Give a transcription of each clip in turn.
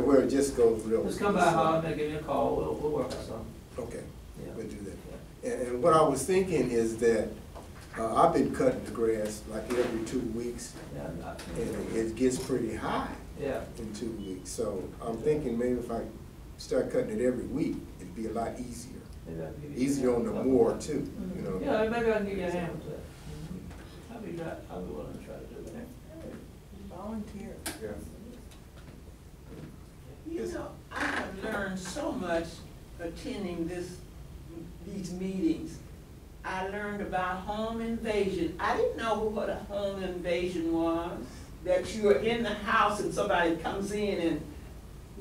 Where it just goes real. Just come by, holler, give me a call, we'll work out something. Okay, Yeah. we'll do that. Yeah. And what I was thinking is that I've been cutting the grass like every 2 weeks, Yeah, and it gets pretty high yeah. in 2 weeks. So I'm thinking maybe if I start cutting it every week, it'd be a lot easier. Maybe I can give you Easier on the mower too, you know. Yeah, maybe I can give you a hand with that. I'll be willing to try to do that. Volunteer. Yeah. You know, I have learned so much attending these meetings. I learned about home invasion. I didn't know what a home invasion was, that you are in the house and somebody comes in and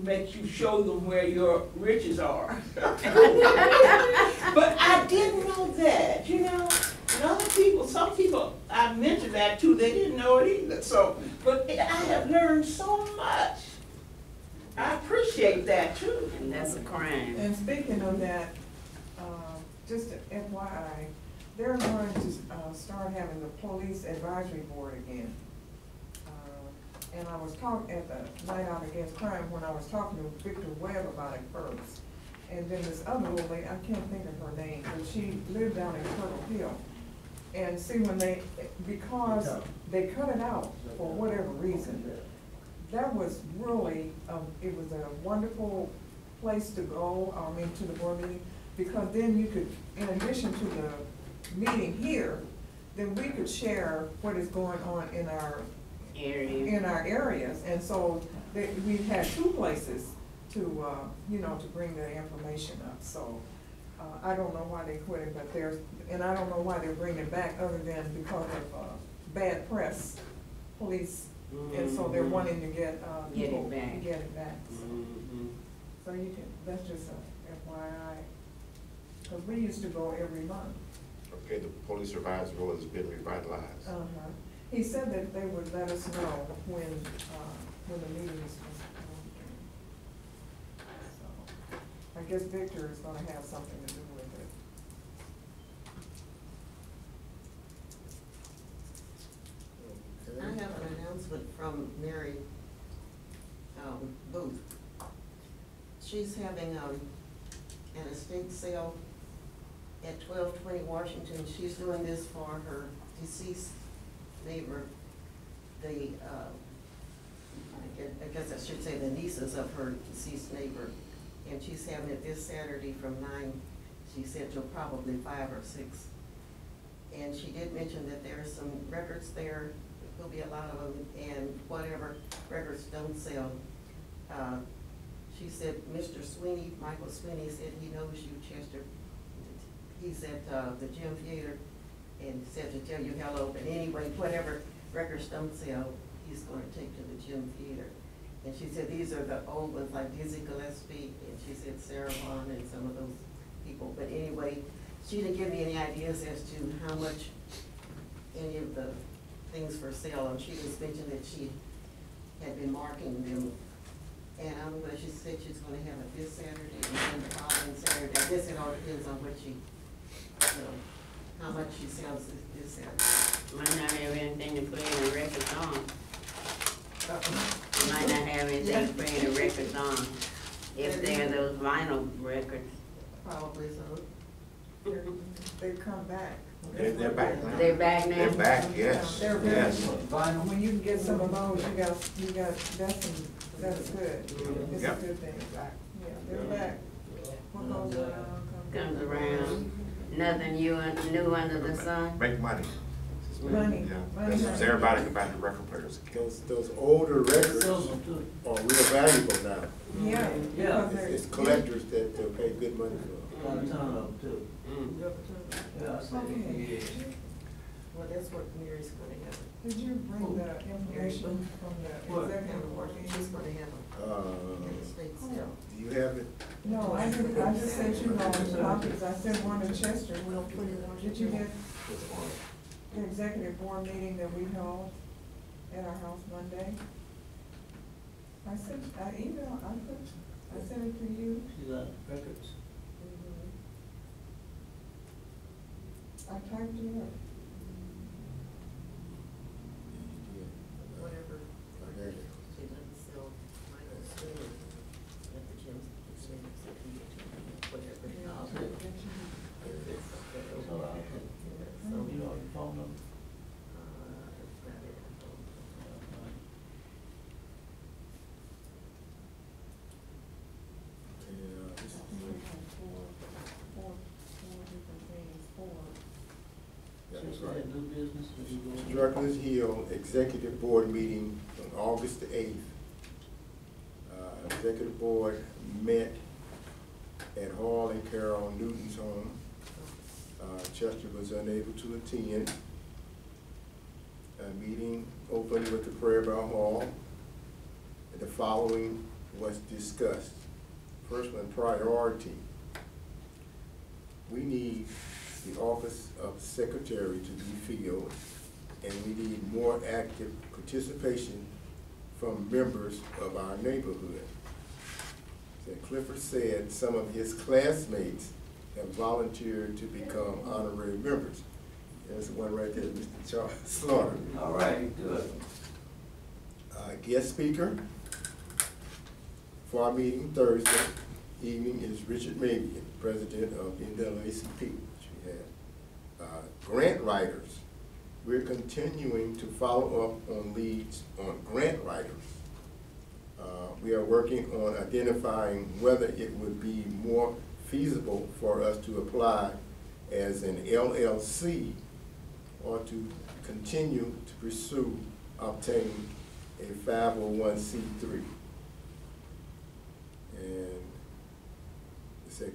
makes you show them where your riches are. But I didn't know that, you know. And other people, some people, I mentioned that too, they didn't know it either. So, but I have learned so much. I appreciate that too. And that's a crime. And speaking of that, just FYI, they're going to start having the police advisory board again. And I was talking at the Night Out Against Crime when I was talking to Victor Webb about it first. And then this other little lady, I can't think of her name, but she lived down in Turtle Hill. And see, because they cut it out for whatever reason, that was really, it was a wonderful place to go, to the board meeting, because then you could, in addition to the meeting here, then we could share what is going on in our areas. And so we had two places to, to bring the information up. So I don't know why they quit it, but and I don't know why they're bringing it back other than because of bad press, police. And so they're wanting to get people to get it back. So you can, that's just a FYI. Because we used to go every month. Okay, the police advisory board has been revitalized. He said that they would let us know when the meetings was. So I guess Victor is gonna have something to do with it. I have an announcement from Mary Booth. She's having an estate sale at 1220 Washington. She's doing this for her deceased neighbor, I guess I should say the nieces of her deceased neighbor. And she's having it this Saturday from 9, she said, till probably 5 or 6. And she did mention that there are some records there. There'll be a lot of them, and whatever records don't sell. She said, Mr. Sweeney, Michael Sweeney said he knows you, Chester. He's at the Gym Theater, and said to tell you hello. But anyway, whatever records don't sell, he's going to take to the Gym Theater. And she said these are the old ones like Dizzy Gillespie, and she said Sarah Vaughan and some of those people. But anyway, she didn't give me any ideas as to how much any of the things for sale, and she just mentioned that she had been marking them. And I don't know, she said she's going to have it this Saturday and then the following Saturday. I guess it all depends on what she, how much she sells this Saturday. Might not have anything to play the records on. Might not have anything to play the records on. If they're those vinyl records. Probably so. They've come back. They're back now. They're back now? They're back, yes. They're Yes. vinyl. When you can get some of those, that's good. It's a Yep. good thing. Yeah, they're back. What goes around Comes around. Nothing new under the sun. Make money. Money. Yeah. Money. So everybody can buy the record players again. Those older records Sells them too. are real valuable now. Yeah. Yeah. because they're- It's collectors that pay good money for. A ton of them too. Yeah, I said, Okay. Well, that's what Mary's going to have. Did you bring the information from the What? executive board? She's going to have an estate sale. Do you have it? No, I didn't, I just sent you all the copies. I sent one to Chester. Did you get the executive board meeting that we held at our house Monday? I sent it to you. she's on records. I typed it up. Whatever. Oh, there it is. She doesn't sell Michael Sweeney. Strucklers Hill Executive Board meeting on August the 8th. Executive Board met at Hall and Carol Newton's home. Chester was unable to attend. Meeting opened with the prayer by Hall. And the following was discussed. First one, priority. We need the office of secretary to be filled, and we need more active participation from members of our neighborhood. Clifford said some of his classmates have volunteered to become honorary members. There's one right there, Mr. Charles Slaughter. All right, good. Guest speaker for our meeting Thursday evening is Richard Mabian, president of NAACP, which we had. Grant writers. We're continuing to follow up on leads on grant writers. We are working on identifying whether it would be more feasible for us to apply as an LLC or to continue to pursue obtaining a 501c3. And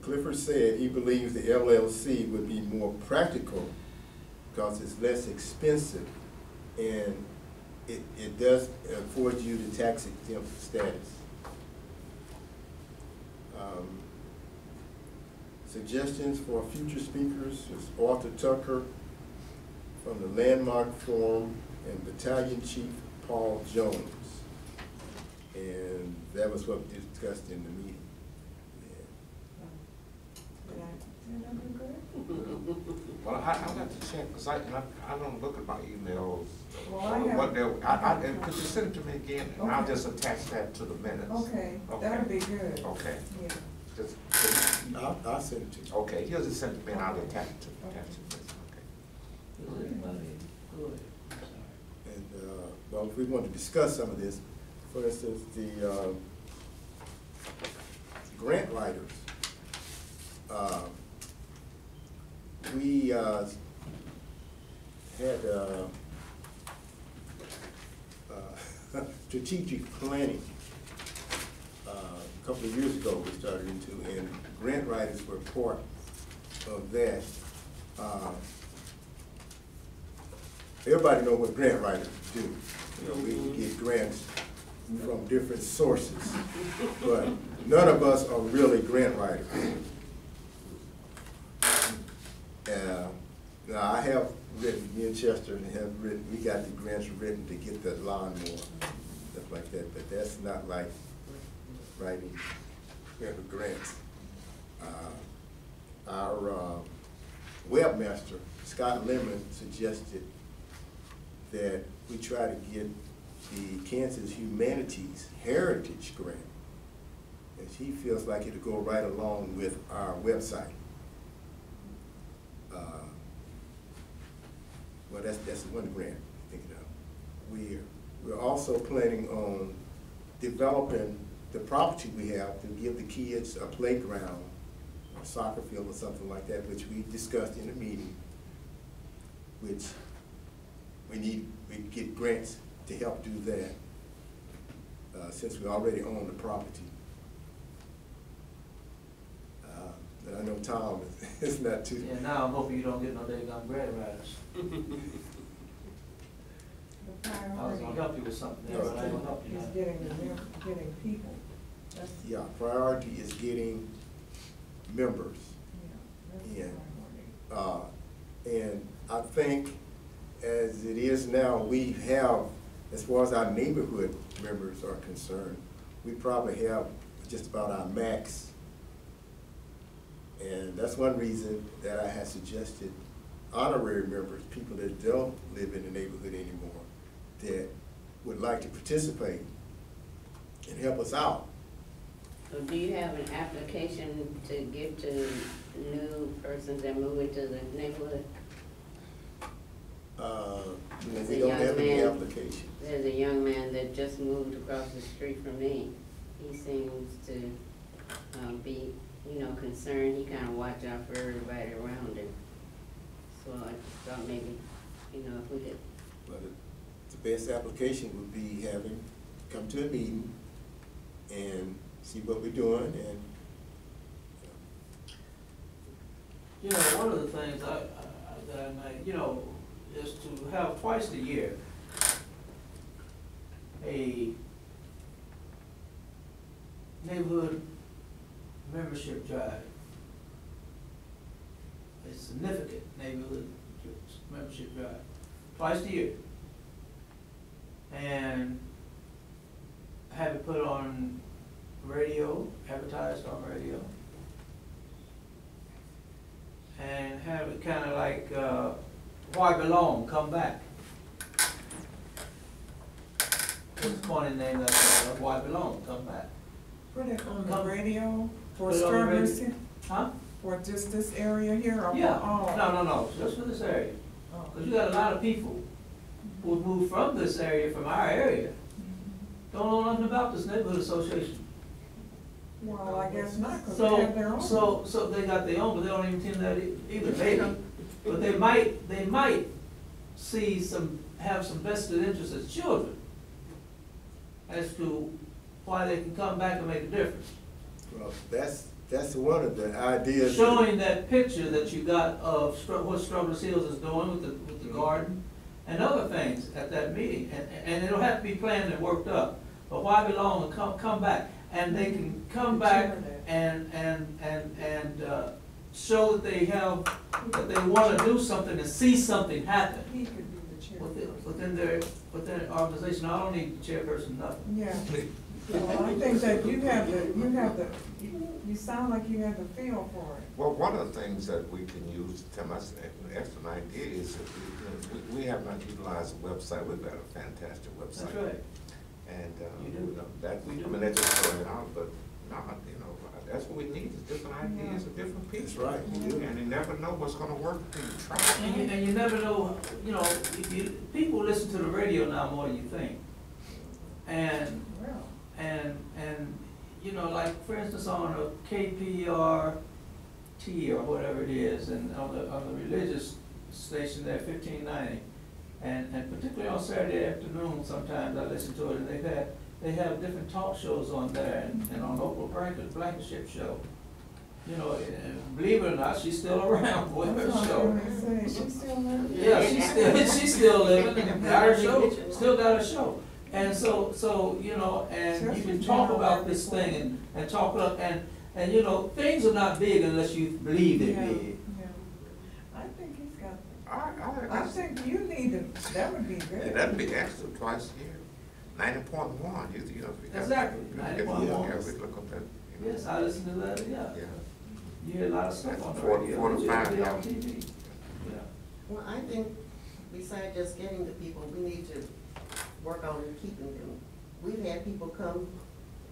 Clifford said he believes the LLC would be more practical because it's less expensive and it does afford you the tax exempt status. Suggestions for future speakers is Arthur Tucker from the Landmark Forum and Battalion Chief Paul Jones. And that was what we discussed in the meeting. Well, I got to check, because I don't look at my emails. Well, I have. Could you send it to me again, and I'll just attach that to the minutes? Okay, that'd be good. Okay. Yeah. Just, I'll send it to you. okay, he'll just send it to me and I'll attach it to the minutes, okay. Good, money, good. I'm sorry. And, well, if we want to discuss some of this, for instance, the grant writers. We had strategic planning a couple of years ago we started into, and grant writers were part of that. Everybody knows what grant writers do. You know, we get grants from different sources, but none of us are really grant writers. Now I have written, me and Chester have written, we got the grants written to get the lawnmower, stuff like that, but that's not like writing grants. Our webmaster, Scott Lemon, suggested that we try to get the Kansas Humanities Heritage Grant, and he feels like it'll go right along with our website. Well, that's one grant I'm thinking of. We're also planning on developing the property we have to give the kids a playground or soccer field or something like that, which we discussed in the meeting, which we get grants to help do that, since we already own the property. But I know Tom is not too. Yeah, now I'm hoping you don't get no daggone grant writers. The I was gonna help you with something there, but I ain't gonna help you Is now. getting people. That's, Yeah, priority is getting members. yeah, that's the priority. And I think as it is now, we have, as far as our neighborhood members are concerned, we probably have just about our max. And that's one reason that I had suggested honorary members, people that don't live in the neighborhood anymore, that would like to participate and help us out. So do you have an application to give to new persons that move into the neighborhood? We don't have any application. There's a young man that just moved across the street from me. He seems to be, concerned. He kind of watch out for everybody around him. So I just thought maybe you know, if we could, But the best application would be come to a meeting and see what we're doing and, You know, one of the things that I might, you know, is to have twice a year a neighborhood membership drive. A significant neighborhood membership drive, twice a year. And have it put on radio, advertised on radio. And have it kind of like, Why Belong, Come Back. What's the corny name of that? Why Belong, Come Back. Put it on the Come- radio for Put it on the radio. Strawberry, Huh? for just this area here or for Yeah, all? no, just for this area. Oh. Because you got a lot of people who moved from this area, from our area, don't know nothing about this neighborhood association. Well, I guess not, because they have their own. So they got their own, but they don't even attend that either, maybe. But they might have some vested interest as children as to why they can come back and make a difference. well, that's one of the ideas. Showing that picture that you got of what Strawberry Hills is doing with the garden and other things at that meeting. And it'll have to be planned and worked up. But Why Belong and come back. And they can come back and show that they want to do something and see something happen He could be the chairperson. within their organization. I don't need the chairperson, nothing. Yeah. Well, I think that you sound like you have the feel for it. Well, one of the things that we can use, Tim, that's an excellent idea, is that we have not utilized the website. We've got a fantastic website. That's right. And, You do. you know, that, We do. I mean, they're just throwing it out, but not, you know, that's what we need, is different ideas of different people. That's right, you do. And you never know what's gonna work until you try. And you never know, you know, people listen to the radio now more than you think. And Well, you know, like for instance on a KPRT or whatever it is, and on the religious station there, 1590, and particularly on Saturday afternoon, sometimes I listen to it, and they have different talk shows on there, and on Oprah Blankenship show. You know, and believe it or not, she's still around with her that's what I show. was gonna say, she's still there? Yeah, she's still living, and got her show, still got her show. And so, you know, and you can talk about this thing and talk about, and you know, things are not big unless you believe they're Yeah, big. yeah. I think he's got, I I think you need to, that would be good. Yeah, that'd be excellent, twice a year. 90.1, you know. we got- Exactly, we got- 90.1. Yeah, we look up that. You know. Yes, I listen to that, yeah. Yeah. You hear a lot of stuff on the 4 radio. to 5, Usually yeah. on TV. Yeah. Well, I think besides just getting the people, we need to work on keeping them. We've had people come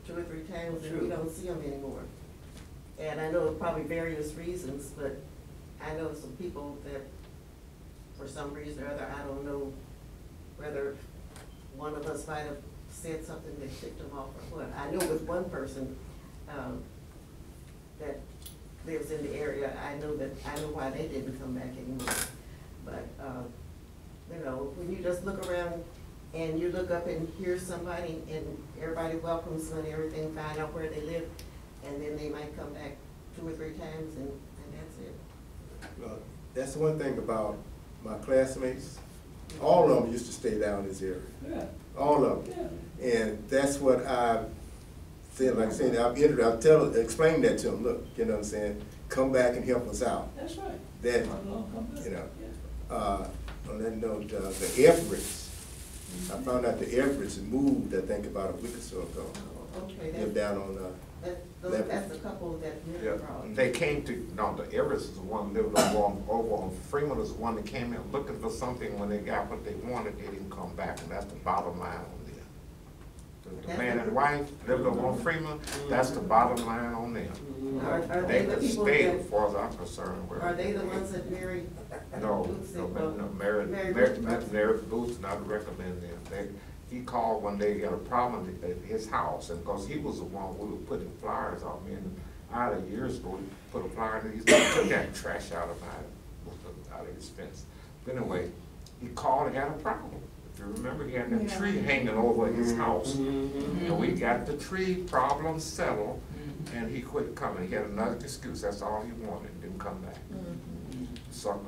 2 or 3 times and we True. don't see them anymore. And I know probably various reasons, but I know some people that, for some reason or other, I don't know whether one of us might have said something that ticked them off or what. I know with one person, that lives in the area, I know why they didn't come back anymore. But, you know, when you just look around and you look up and hear somebody and everybody welcomes them and everything, find out where they live, and then they might come back 2 or 3 times and that's it. Well, that's the one thing about my classmates. All of them used to stay down this area. Yeah, All of them. yeah. And that's what I said, like I said, explain that to them. Look, you know what I'm saying? Come back and help us out. That's right. That, Come along, come back. you know, Yeah. on that note, the Everetts, I found out the Everetts had moved, I think, about a week or so ago. Okay, They're down on, that's the couple that Yeah, Mary brought. they came to, no, the Everest is the one lived over on Freeman is the one that came in looking for something. When they got what they wanted, they didn't come back, and that's the bottom line on them. The man and wife lived over on Freeman, that's the bottom line on them. Are They they the could people stay, that, as far as I'm concerned. where- are they the ones that Mary? No, Booth said, no, well, Mary Mary Booth's not recommending them. He called one day, he had a problem at his house, and because he was the one, we were putting flyers out, out of years ago, we put a flyer, and he took that trash out of his fence. But anyway, he called and had a problem. If you remember, he had that Yeah. tree hanging over his house. Mhm. And we got the tree problem settled, Mhm. and he quit coming. He had another excuse, that's all he wanted, didn't come back. Sucker.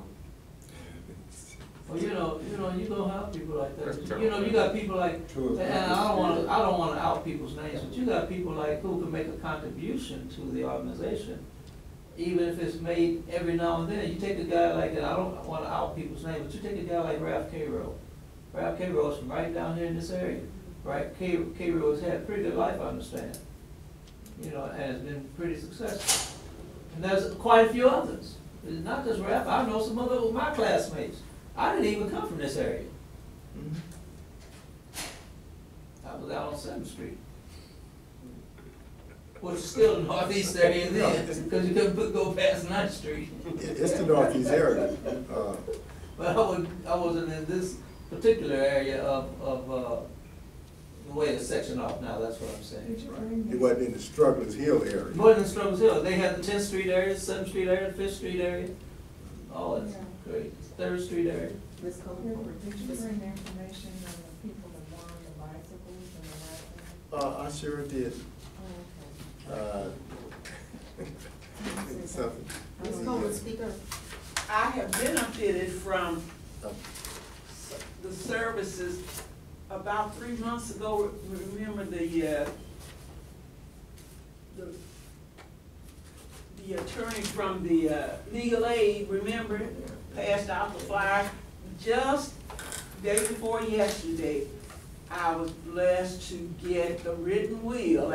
Well, you gonna have people like That's that. terrible. You got people like, True. and I don't wanna out people's names, but you got people like who can make a contribution to the organization, even if it's made every now and then. You take a guy like, and I don't wanna out people's names, but you take a guy like Ralph Cairo. Ralph Cairo's from right down here in this area, right? Cairo has had a pretty good life, I understand. And has been pretty successful. And there's quite a few others. It's not just Ralph, I know some other of my classmates. I didn't even come from this area. I was out on 7th Street. Which is still the northeast area then, because you couldn't go past 9th Street. It's the northeast area. But I wasn't in this particular area of the way it's sectioned off now, that's what I'm Did saying. you bring It this? wasn't in the Strugglers Hill area. More than Strugglers Hill, they had the 10th Street area, 7th Street area, 5th Street area. Oh, it's Yeah. great. 3rd Street area. Ms. Gilbert, did you bring the information on the people that won the bicycles and the marathon? I sure did. Oh, Something. Ms. okay. Coleman, speaker. I have benefited from Uh, the services. About 3 months ago, remember the attorney from the legal aid, remember, passed out the flyer. Just day before yesterday, I was blessed to get the written will